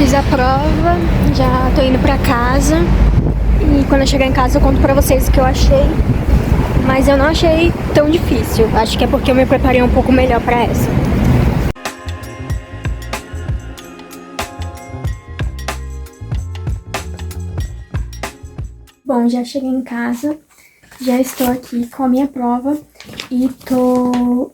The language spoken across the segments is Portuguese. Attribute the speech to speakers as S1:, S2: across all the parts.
S1: fiz a prova, já tô indo pra casa. E quando eu chegar em casa eu conto pra vocês o que eu achei. Mas eu não achei tão difícil. Acho que é porque eu me preparei um pouco melhor pra essa. Bom, já cheguei em casa. Já estou aqui com a minha prova. E tô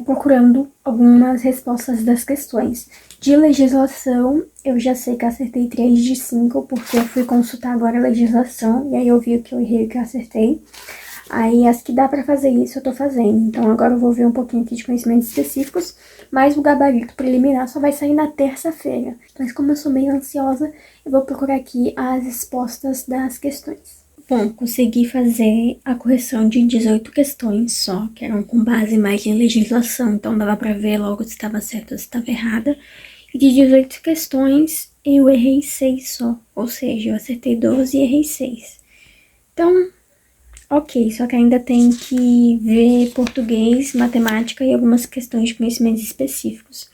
S1: procurando algumas respostas das questões. De legislação, eu já sei que acertei 3 de 5, porque eu fui consultar agora a legislação, e aí eu vi o que eu errei e o que eu acertei. Aí as que dá pra fazer isso eu tô fazendo. Então agora eu vou ver um pouquinho aqui de conhecimentos específicos, mas o gabarito preliminar só vai sair na terça-feira. Mas como eu sou meio ansiosa, eu vou procurar aqui as respostas das questões. Bom, consegui fazer a correção de 18 questões só, que eram com base mais em legislação, então dava pra ver logo se estava certo ou se estava errada. E de 18 questões, eu errei 6 só, ou seja, eu acertei 12 e errei 6. Então, ok, só que ainda tem que ver português, matemática e algumas questões de conhecimentos específicos.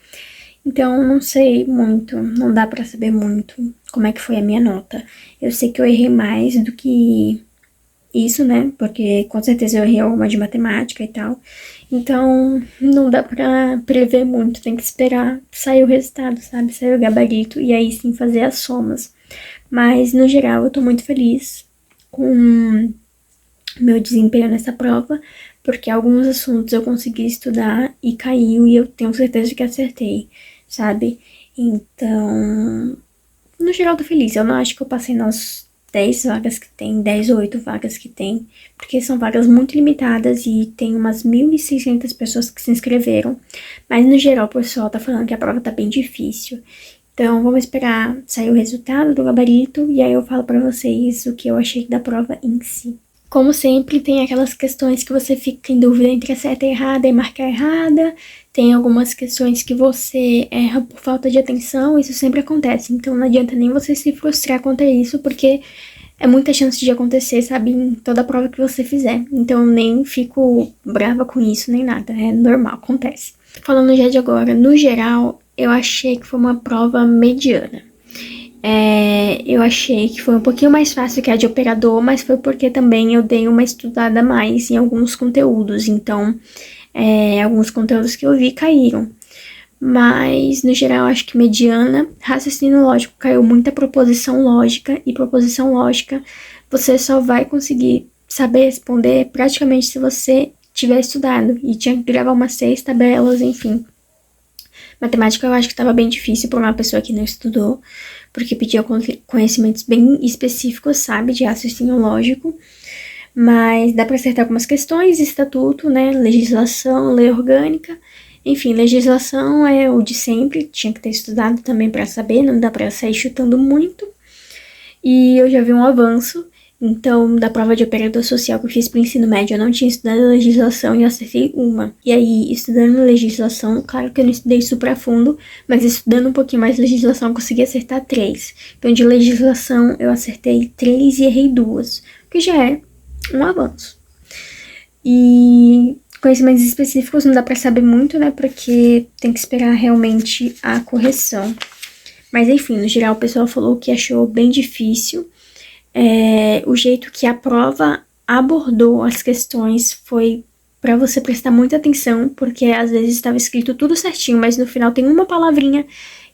S1: Então, não sei muito, não dá pra saber muito como é que foi a minha nota. Eu sei que eu errei mais do que isso, né? Porque com certeza eu errei alguma de matemática e tal. Então, não dá pra prever muito, tem que esperar sair o resultado, sabe? Sair o gabarito e aí sim fazer as somas. Mas, no geral, eu tô muito feliz com meu desempenho nessa prova, porque alguns assuntos eu consegui estudar e caiu e eu tenho certeza de que acertei, sabe? Então, no geral tô feliz. Eu não acho que eu passei nas 10 vagas que tem, 10 ou 8 vagas que tem, porque são vagas muito limitadas e tem umas 1.600 pessoas que se inscreveram, mas no geral o pessoal tá falando que a prova tá bem difícil. Então, vamos esperar sair o resultado do gabarito e aí eu falo pra vocês o que eu achei da prova em si. Como sempre, tem aquelas questões que você fica em dúvida entre a certa e errada e marcar errada. Tem algumas questões que você erra por falta de atenção, isso sempre acontece. Então não adianta nem você se frustrar contra isso, porque é muita chance de acontecer, sabe, em toda prova que você fizer. Então eu nem fico brava com isso, nem nada, é normal, acontece. Falando já de agora, no geral, eu achei que foi uma prova mediana. Eu achei que foi um pouquinho mais fácil que a de operador, mas foi porque também eu dei uma estudada mais em alguns conteúdos, então alguns conteúdos que eu vi caíram. Mas, no geral, acho que mediana. Raciocínio lógico caiu muita proposição lógica, e proposição lógica você só vai conseguir saber responder praticamente se você tiver estudado, e tinha que gravar umas 6 tabelas, enfim. Matemática eu acho que estava bem difícil para uma pessoa que não estudou, porque pedia conhecimentos bem específicos, sabe, de raciocínio lógico. Mas dá para acertar algumas questões, estatuto, né, legislação, lei orgânica. Enfim, legislação é o de sempre, tinha que ter estudado também para saber, não dá para sair chutando muito. E eu já vi um avanço. Então, da prova de operador social que eu fiz pro ensino médio, eu não tinha estudado legislação e eu acertei uma. E aí, estudando legislação, claro que eu não estudei super a fundo, mas estudando um pouquinho mais legislação, eu consegui acertar 3. Então, de legislação, eu acertei 3 e errei 2, o que já é um avanço. E conhecimentos específicos não dá pra saber muito, né, porque tem que esperar realmente a correção. Mas, enfim, no geral, o pessoal falou que achou bem difícil. O jeito que a prova abordou as questões foi para você prestar muita atenção, porque às vezes estava escrito tudo certinho, mas no final tem uma palavrinha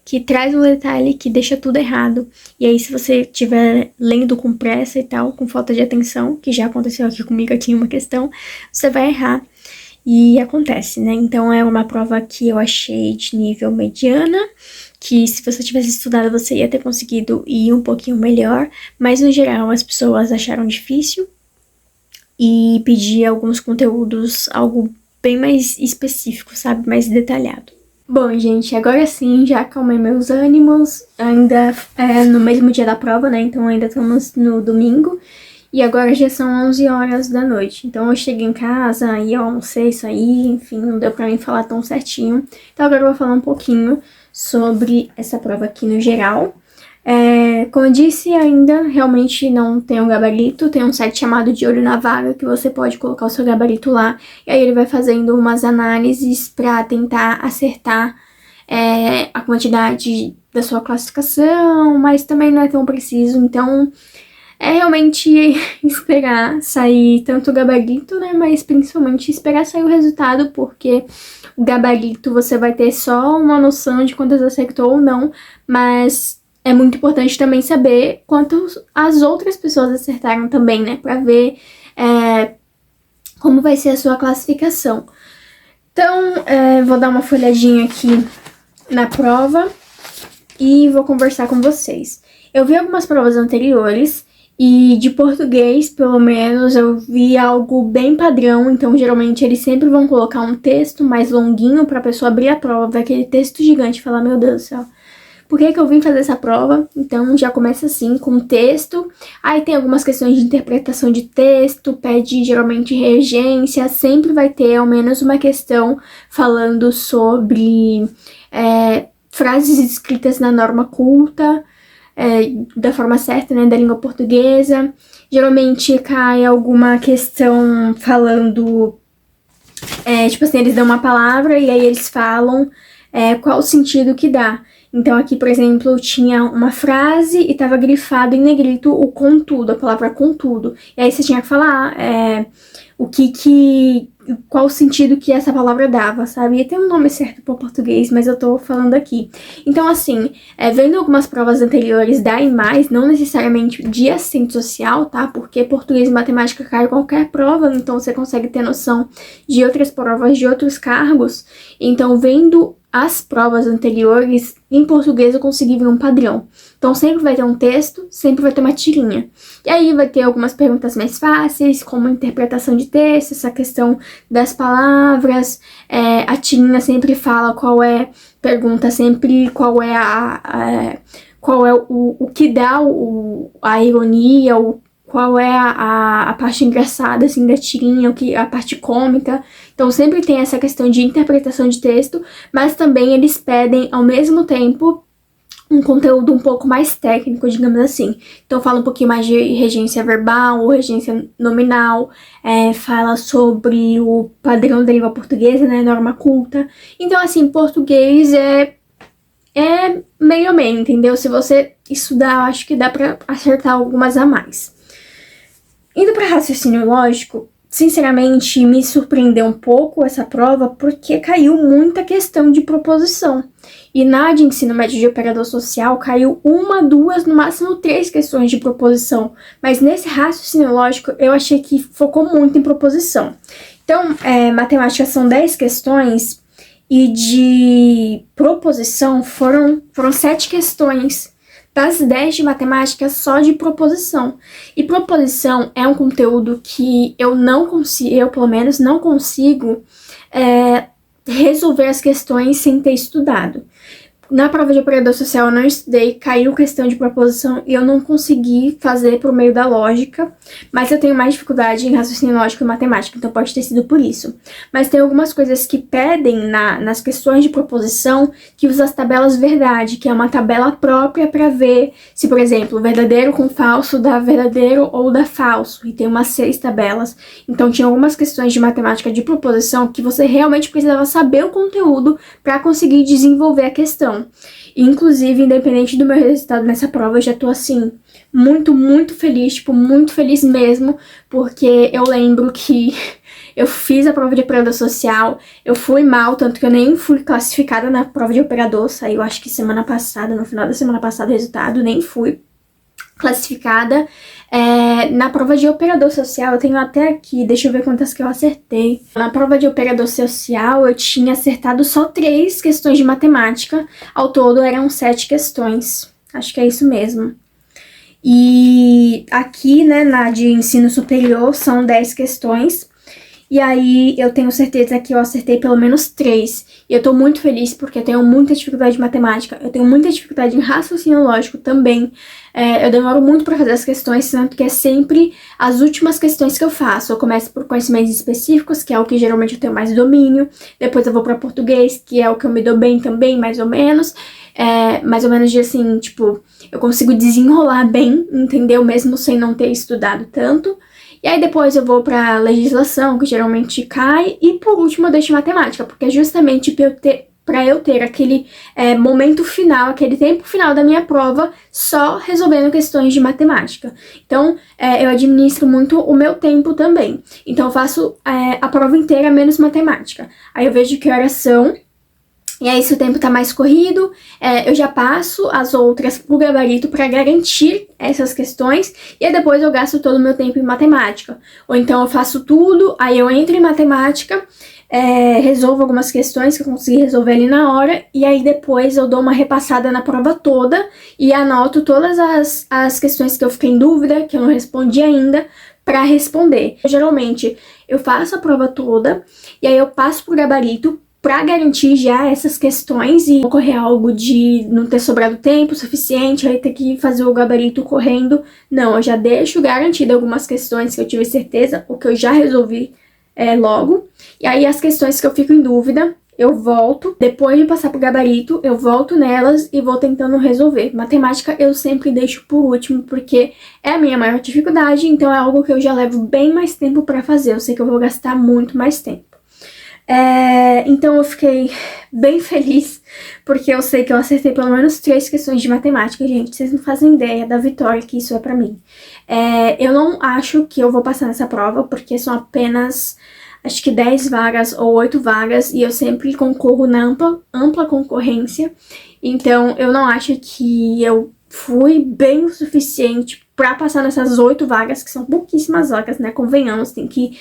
S1: que traz um detalhe que deixa tudo errado. E aí, se você estiver lendo com pressa e tal, com falta de atenção, que já aconteceu aqui comigo aqui em uma questão, você vai errar. E acontece, né? Então é uma prova que eu achei de nível mediana, que se você tivesse estudado você ia ter conseguido ir um pouquinho melhor, mas no geral as pessoas acharam difícil e pedi alguns conteúdos, algo bem mais específico, sabe? Mais detalhado. Bom, gente, agora sim, já acalmei meus ânimos, ainda no mesmo dia da prova, né? Então ainda estamos no domingo. E agora já são 11 horas da noite, então eu cheguei em casa e eu almocei, saí, enfim, não deu pra mim falar tão certinho. Então agora eu vou falar um pouquinho sobre essa prova aqui no geral. Como eu disse, ainda realmente não tem um gabarito, tem um site chamado De Olho na Vaga, que você pode colocar o seu gabarito lá, e aí ele vai fazendo umas análises pra tentar acertar a quantidade da sua classificação, mas também não é tão preciso, então é realmente esperar sair tanto o gabarito, né, mas principalmente esperar sair o resultado, porque o gabarito você vai ter só uma noção de quantas acertou ou não, mas é muito importante também saber quantas as outras pessoas acertaram também, né, pra ver como vai ser a sua classificação. Então, vou dar uma folhadinha aqui na prova e vou conversar com vocês. Eu vi algumas provas anteriores e de português, pelo menos, eu vi algo bem padrão. Então, geralmente, eles sempre vão colocar um texto mais longuinho pra pessoa abrir a prova, ver aquele texto gigante e falar, meu Deus do céu, por que eu vim fazer essa prova? Então, já começa assim, com texto. Aí tem algumas questões de interpretação de texto, pede geralmente regência, sempre vai ter ao menos uma questão falando sobre frases escritas na norma culta, da forma certa, né, da língua portuguesa. Geralmente cai alguma questão falando, tipo assim, eles dão uma palavra e aí eles falam qual o sentido que dá. Então aqui, por exemplo, tinha uma frase e tava grifado em negrito o contudo, a palavra contudo. E aí você tinha que falar qual o sentido que essa palavra dava, sabe? E tem um nome certo para o português, mas eu tô falando aqui. Então, assim, vendo algumas provas anteriores da IMAIS, não necessariamente de assistente social, tá? Porque português e matemática cai em qualquer prova, então você consegue ter noção de outras provas, de outros cargos. Então, vendo as provas anteriores, em português eu consegui ver um padrão. Então, sempre vai ter um texto, sempre vai ter uma tirinha. E aí vai ter algumas perguntas mais fáceis, como interpretação de texto, essa questão das palavras. A tirinha sempre fala pergunta sempre qual é o que dá a ironia, qual é a parte engraçada, assim, da tirinha, a parte cômica. Então, sempre tem essa questão de interpretação de texto, mas também eles pedem, ao mesmo tempo, um conteúdo um pouco mais técnico, digamos assim. Então, fala um pouquinho mais de regência verbal ou regência nominal, fala sobre o padrão da língua portuguesa, né, norma culta. Então, assim, português é meio a meio, entendeu? Se você estudar, eu acho que dá pra acertar algumas a mais. Indo para raciocínio lógico, sinceramente me surpreendeu um pouco essa prova porque caiu muita questão de proposição. E na de ensino médio de operador social caiu 1, 2, no máximo 3 questões de proposição. Mas nesse raciocínio lógico eu achei que focou muito em proposição. Então, matemática são 10 questões e de proposição foram 7 questões. Das 10 de matemática, só de proposição. E proposição é um conteúdo que eu pelo menos não consigo resolver as questões sem ter estudado. Na prova de operador social eu não estudei, caiu questão de proposição e eu não consegui fazer por meio da lógica, mas eu tenho mais dificuldade em raciocínio lógico e matemática, então pode ter sido por isso. Mas tem algumas coisas que pedem nas questões de proposição que usa as tabelas verdade, que é uma tabela própria para ver se, por exemplo, verdadeiro com falso dá verdadeiro ou dá falso, e tem umas 6 tabelas. Então tinha algumas questões de matemática de proposição que você realmente precisava saber o conteúdo para conseguir desenvolver a questão. Inclusive, independente do meu resultado nessa prova, eu já tô assim, muito, muito feliz, tipo, muito feliz mesmo, porque eu lembro que eu fiz a prova de operador social, eu fui mal, tanto que eu nem fui classificada na prova de operador, saiu acho que semana passada, no final da semana passada o resultado, nem fui classificada. Na prova de operador social, eu tenho até aqui, deixa eu ver quantas que eu acertei. Na prova de operador social, eu tinha acertado só 3 questões de matemática. Ao todo, eram 7 questões. Acho que é isso mesmo. E aqui, né, na de ensino superior, são 10 questões. E aí, eu tenho certeza que eu acertei pelo menos 3. E eu tô muito feliz porque eu tenho muita dificuldade de matemática. Eu tenho muita dificuldade em raciocínio lógico também. Eu demoro muito pra fazer as questões, tanto que é sempre as últimas questões que eu faço. Eu começo por conhecimentos específicos, que é o que geralmente eu tenho mais domínio. Depois eu vou pra português, que é o que eu me dou bem também, mais ou menos. Mais ou menos de assim, tipo, eu consigo desenrolar bem, entendeu? Mesmo sem não ter estudado tanto. E aí depois eu vou pra legislação, que geralmente cai, e por último eu deixo matemática, porque é justamente para eu ter aquele momento final, aquele tempo final da minha prova só resolvendo questões de matemática. Então, eu administro muito o meu tempo também. Então, eu faço a prova inteira menos matemática. Aí eu vejo que horas são. E aí, se o tempo tá mais corrido, eu já passo as outras pro gabarito para garantir essas questões, e aí depois eu gasto todo o meu tempo em matemática. Ou então eu faço tudo, aí eu entro em matemática, resolvo algumas questões que eu consegui resolver ali na hora, e aí depois eu dou uma repassada na prova toda e anoto todas as questões que eu fiquei em dúvida, que eu não respondi ainda, para responder. Geralmente, eu faço a prova toda, e aí eu passo pro gabarito, para garantir já essas questões e ocorrer algo de não ter sobrado tempo suficiente, aí ter que fazer o gabarito correndo. Não, eu já deixo garantido algumas questões que eu tive certeza, ou que eu já resolvi logo. E aí as questões que eu fico em dúvida, eu volto. Depois de passar pro gabarito, eu volto nelas e vou tentando resolver. Matemática eu sempre deixo por último, porque é a minha maior dificuldade, então é algo que eu já levo bem mais tempo para fazer. Eu sei que eu vou gastar muito mais tempo. Então eu fiquei bem feliz, porque eu sei que eu acertei pelo menos 3 questões de matemática, gente. Vocês não fazem ideia da vitória que isso é pra mim. Eu não acho que eu vou passar nessa prova, porque são apenas, acho que 10 vagas ou 8 vagas, e eu sempre concorro na ampla concorrência. Então eu não acho que eu fui bem o suficiente pra passar nessas 8 vagas, que são pouquíssimas vagas, né? Convenhamos, tem que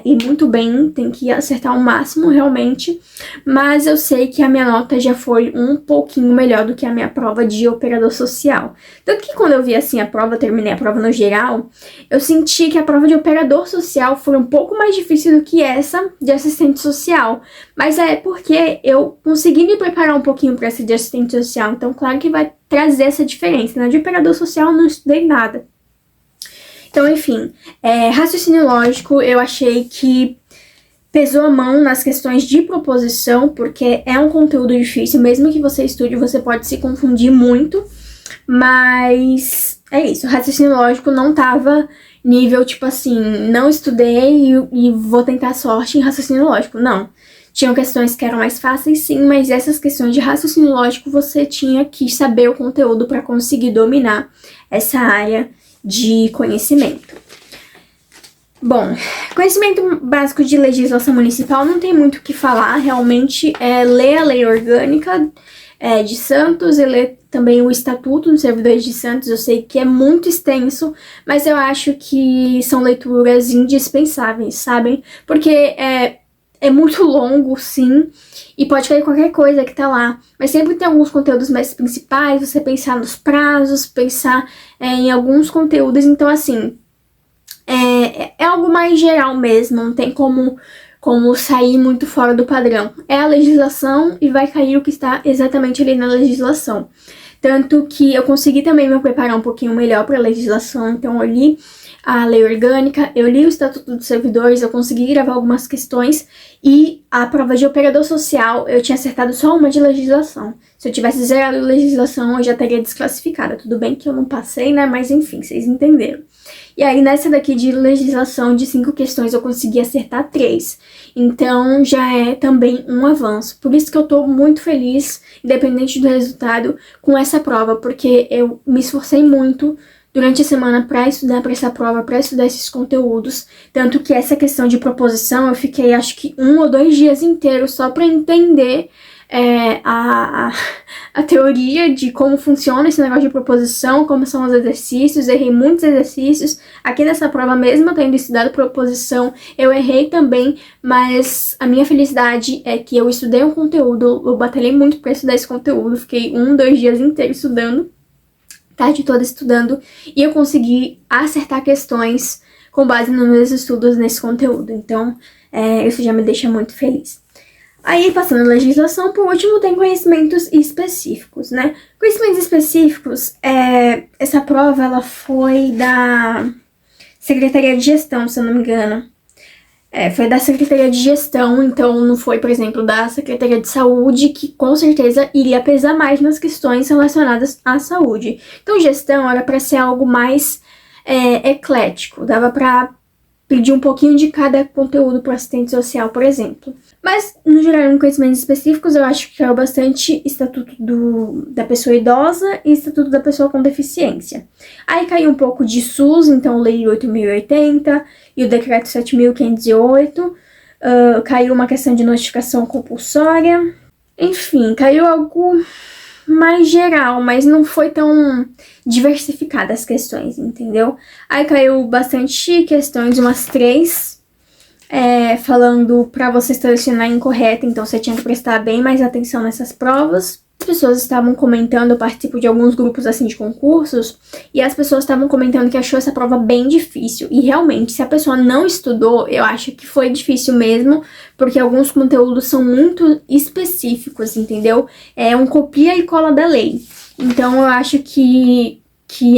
S1: ir muito bem, tem que acertar o máximo realmente. Mas eu sei que a minha nota já foi um pouquinho melhor do que a minha prova de operador social. Tanto que quando eu vi assim a prova, terminei a prova no geral, eu senti que a prova de operador social foi um pouco mais difícil do que essa de assistente social. Mas é porque eu consegui me preparar um pouquinho para essa de assistente social, então claro que vai trazer essa diferença. Na de operador social eu não estudei nada. Então, enfim, raciocínio lógico, eu achei que pesou a mão nas questões de proposição, porque é um conteúdo difícil, mesmo que você estude, você pode se confundir muito, mas é isso, raciocínio lógico não tava nível, tipo assim, não estudei e vou tentar sorte em raciocínio lógico, não. Tinham questões que eram mais fáceis, sim, mas essas questões de raciocínio lógico você tinha que saber o conteúdo para conseguir dominar essa área de conhecimento. Bom, conhecimento básico de legislação municipal não tem muito o que falar, realmente é ler a lei orgânica de Santos e ler também o Estatuto dos Servidores de Santos. Eu sei que é muito extenso, mas eu acho que são leituras indispensáveis, sabem? Porque é muito longo, sim, e pode cair qualquer coisa que tá lá, mas sempre tem alguns conteúdos mais principais, você pensar nos prazos, pensar em alguns conteúdos, então assim, é algo mais geral mesmo, não tem como sair muito fora do padrão. É a legislação e vai cair o que está exatamente ali na legislação. Tanto que eu consegui também me preparar um pouquinho melhor para a legislação, então eu li a lei orgânica, eu li o Estatuto dos Servidores, eu consegui gravar algumas questões, e a prova de operador social eu tinha acertado só uma de legislação. Se eu tivesse zerado legislação, eu já teria desclassificada. Tudo bem que eu não passei, né? Mas enfim, vocês entenderam. E aí, nessa daqui de legislação, de 5 questões, eu consegui acertar 3. Então, já é também um avanço. Por isso que eu tô muito feliz, independente do resultado, com essa prova, porque eu me esforcei muito durante a semana para estudar para essa prova, para estudar esses conteúdos. Tanto que essa questão de proposição, eu fiquei acho que 1 ou 2 dias inteiros só para entender a teoria de como funciona esse negócio de proposição, como são os exercícios. Errei muitos exercícios. Aqui nessa prova mesmo, tendo estudado proposição, eu errei também, mas a minha felicidade é que eu estudei um conteúdo, eu batalhei muito para estudar esse conteúdo, fiquei 1, 2 dias inteiros estudando, tarde toda estudando, e eu consegui acertar questões com base nos meus estudos nesse conteúdo. Então, isso já me deixa muito feliz. Aí, passando a legislação, por último, tem conhecimentos específicos, né? Conhecimentos específicos, essa prova, ela foi da Secretaria de Gestão, se eu não me engano. Foi da Secretaria de Gestão, então não foi, por exemplo, da Secretaria de Saúde, que com certeza iria pesar mais nas questões relacionadas à saúde. Então, gestão era para ser algo mais eclético, dava para pedir um pouquinho de cada conteúdo para o assistente social, por exemplo. Mas, no geral, em conhecimentos específicos, eu acho que caiu bastante Estatuto da Pessoa Idosa e Estatuto da Pessoa com Deficiência. Aí caiu um pouco de SUS, então Lei 8.080 e o Decreto 7.508. Caiu uma questão de notificação compulsória. Enfim, caiu algo mais geral, mas não foi tão diversificada as questões, entendeu? Aí caiu bastante questões, umas 3, falando pra você selecionar incorreta, então você tinha que prestar bem mais atenção nessas provas. As pessoas estavam comentando, eu participo de alguns grupos assim de concursos, e as pessoas estavam comentando que achou essa prova bem difícil. E realmente, se a pessoa não estudou, eu acho que foi difícil mesmo, porque alguns conteúdos são muito específicos, entendeu? É um copia e cola da lei. Então eu acho que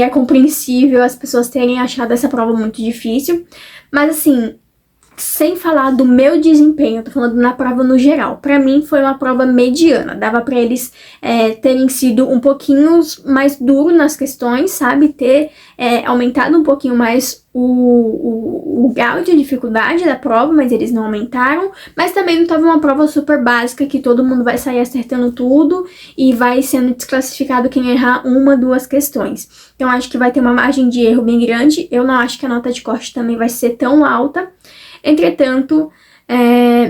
S1: é compreensível as pessoas terem achado essa prova muito difícil. Mas assim, sem falar do meu desempenho, eu tô falando na prova no geral. Pra mim foi uma prova mediana, dava pra eles terem sido um pouquinho mais duro nas questões, sabe? Ter aumentado um pouquinho mais o grau de dificuldade da prova, mas eles não aumentaram. Mas também não tava uma prova super básica que todo mundo vai sair acertando tudo e vai sendo desclassificado quem errar 1, 2 questões. Então acho que vai ter uma margem de erro bem grande. Eu não acho que a nota de corte também vai ser tão alta. Entretanto,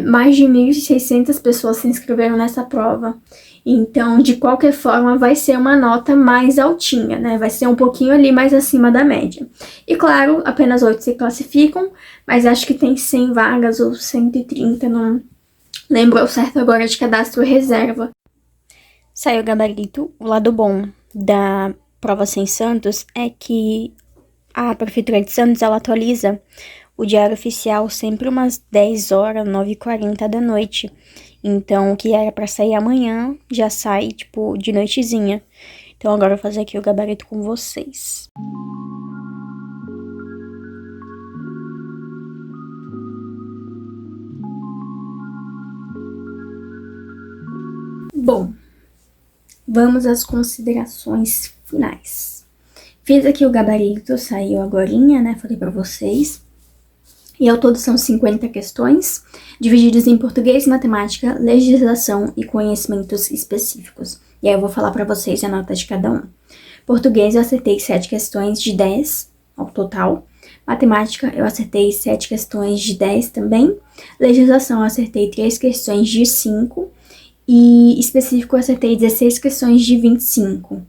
S1: mais de 1.600 pessoas se inscreveram nessa prova. Então, de qualquer forma, vai ser uma nota mais altinha, né? Vai ser um pouquinho ali mais acima da média. E claro, apenas 8 se classificam, mas acho que tem 100 vagas ou 130, não lembro ao certo agora, de cadastro reserva. Saiu o gabarito. O lado bom da prova Sem Santos é que a Prefeitura de Santos, ela atualiza o Diário Oficial sempre umas 10 horas, 9h40 da noite. Então, o que era pra sair amanhã, já sai, tipo, de noitezinha. Então, agora eu vou fazer aqui o gabarito com vocês. Bom, vamos às considerações finais. Fiz aqui o gabarito, saiu agorinha, né? Falei pra vocês. E ao todo são 50 questões, divididas em português, matemática, legislação e conhecimentos específicos. E aí eu vou falar para vocês a nota de cada um. Português eu acertei 7 questões de 10 ao total. Matemática eu acertei 7 questões de 10 também. Legislação eu acertei 3 questões de 5. E específico eu acertei 16 questões de 25.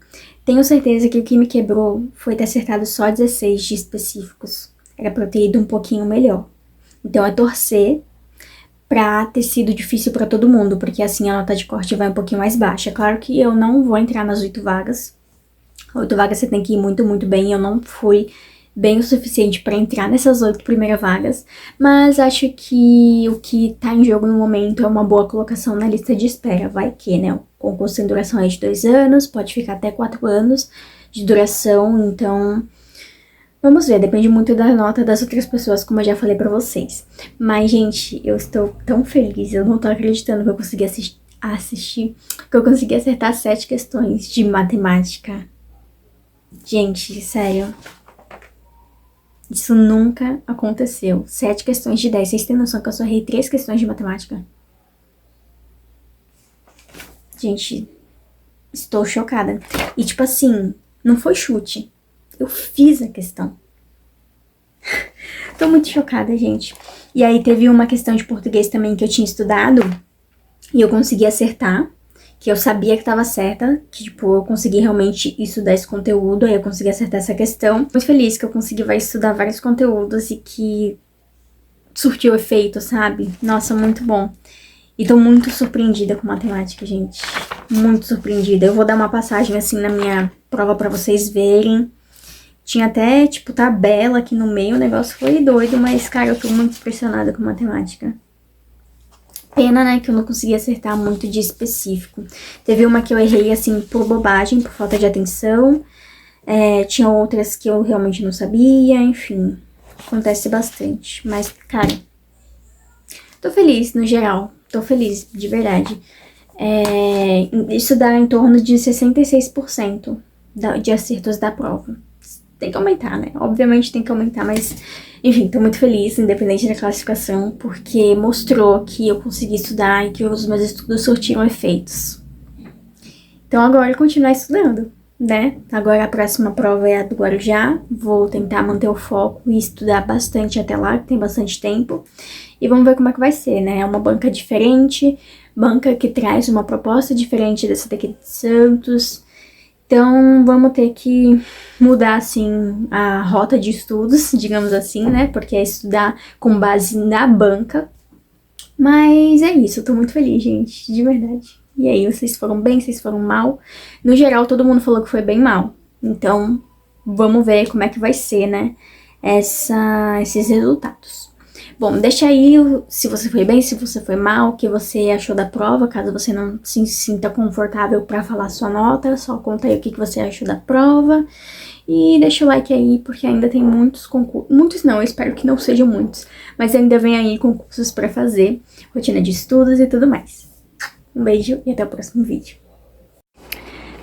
S1: Tenho certeza que o que me quebrou foi ter acertado só 16 de específicos. Era pra eu ter ido um pouquinho melhor. Então é torcer pra ter sido difícil pra todo mundo, porque assim a nota de corte vai um pouquinho mais baixa. Claro que eu não vou entrar nas 8 vagas. 8 vagas você tem que ir muito, muito bem. Eu não fui bem o suficiente pra entrar nessas 8 primeiras vagas. Mas acho que o que tá em jogo no momento é uma boa colocação na lista de espera. Vai que, né? O concurso tem duração de 2 anos, pode ficar até 4 anos de duração, então vamos ver, depende muito da nota das outras pessoas, como eu já falei pra vocês. Mas, gente, eu estou tão feliz, eu não tô acreditando que eu consegui assistir, que eu consegui acertar 7 questões de matemática. Gente, sério, isso nunca aconteceu. 7 questões de 10, vocês têm noção que eu só errei 3 questões de matemática? Gente, estou chocada. E tipo assim, não foi chute. Eu fiz a questão. Tô muito chocada, gente. E aí teve uma questão de português também que eu tinha estudado e eu consegui acertar, que eu sabia que tava certa, que tipo, eu consegui realmente estudar esse conteúdo, aí eu consegui acertar essa questão. Muito feliz que eu consegui estudar vários conteúdos e que surtiu efeito, sabe? Nossa, muito bom. E tô muito surpreendida com matemática, gente. Muito surpreendida. Eu vou dar uma passagem assim na minha prova pra vocês verem. Tinha até, tipo, tabela aqui no meio, o negócio foi doido, mas, cara, eu tô muito impressionada com matemática. Pena, né, que eu não consegui acertar muito de específico. Teve uma que eu errei, assim, por bobagem, por falta de atenção. Tinha outras que eu realmente não sabia, enfim. Acontece bastante. Mas, cara, tô feliz, no geral. Tô feliz, de verdade. Isso dá em torno de 66% de acertos da prova. tem que aumentar, né? Obviamente tem que aumentar, mas... Enfim, tô muito feliz, independente da classificação, porque mostrou que eu consegui estudar e que os meus estudos surtiram efeitos. Então agora continuar estudando, né? Agora a próxima prova é a do Guarujá. Vou tentar manter o foco e estudar bastante até lá, que tem bastante tempo. E vamos ver como é que vai ser, né? É uma banca diferente, banca que traz uma proposta diferente dessa daqui de Santos. Então vamos ter que mudar, assim, a rota de estudos, digamos assim, né? Porque é estudar com base na banca. Mas é isso, eu tô muito feliz, gente, de verdade. E aí, vocês foram bem, vocês foram mal? No geral, todo mundo falou que foi bem mal. Então, vamos ver como é que vai ser, né, esses resultados. Bom, deixa aí se você foi bem, se você foi mal, o que você achou da prova. Caso você não se sinta confortável para falar sua nota, só conta aí o que você achou da prova. E deixa o like aí, porque ainda tem muitos concursos. Muitos não, eu espero que não sejam muitos. Mas ainda vem aí concursos para fazer, rotina de estudos e tudo mais. Um beijo e até o próximo vídeo.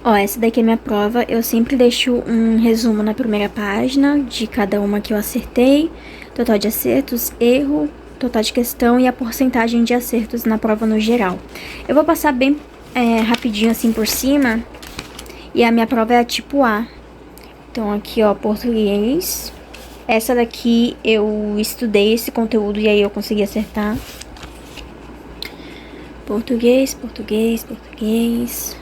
S1: Ó, essa daqui é minha prova. Eu sempre deixo um resumo na primeira página de cada uma que eu acertei. Total de acertos, erro, total de questão e a porcentagem de acertos na prova no geral. Eu vou passar bem rapidinho assim por cima. E a minha prova é a tipo A. Então aqui, ó, português. Essa daqui eu estudei esse conteúdo e aí eu consegui acertar. Português, português, português.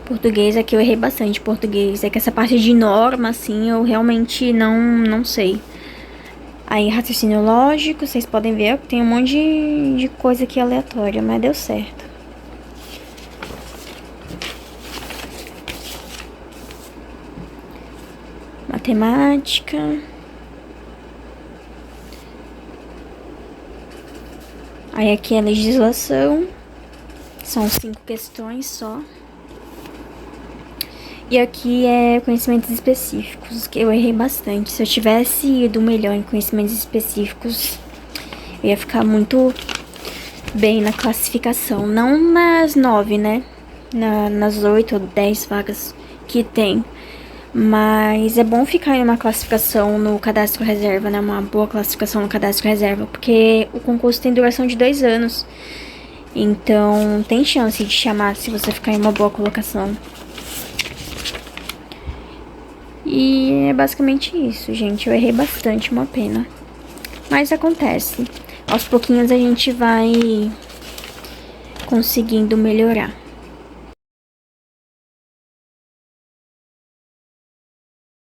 S1: Português, aqui eu errei bastante português. É que essa parte de norma, assim, eu realmente não sei. Aí, raciocínio lógico, vocês podem ver que tem um monte de coisa aqui aleatória, mas deu certo. Matemática. Aí aqui é legislação. São 5 questões só. E aqui é conhecimentos específicos, que eu errei bastante. Se eu tivesse ido melhor em conhecimentos específicos, eu ia ficar muito bem na classificação. Não nas 9, né? Nas 8 ou 10 vagas que tem. Mas é bom ficar em uma classificação no cadastro reserva, né? Uma boa classificação no cadastro reserva, porque o concurso tem duração de 2 anos. Então, tem chance de chamar se você ficar em uma boa colocação. E é basicamente isso, gente. Eu errei bastante, uma pena. Mas acontece. Aos pouquinhos a gente vai conseguindo melhorar.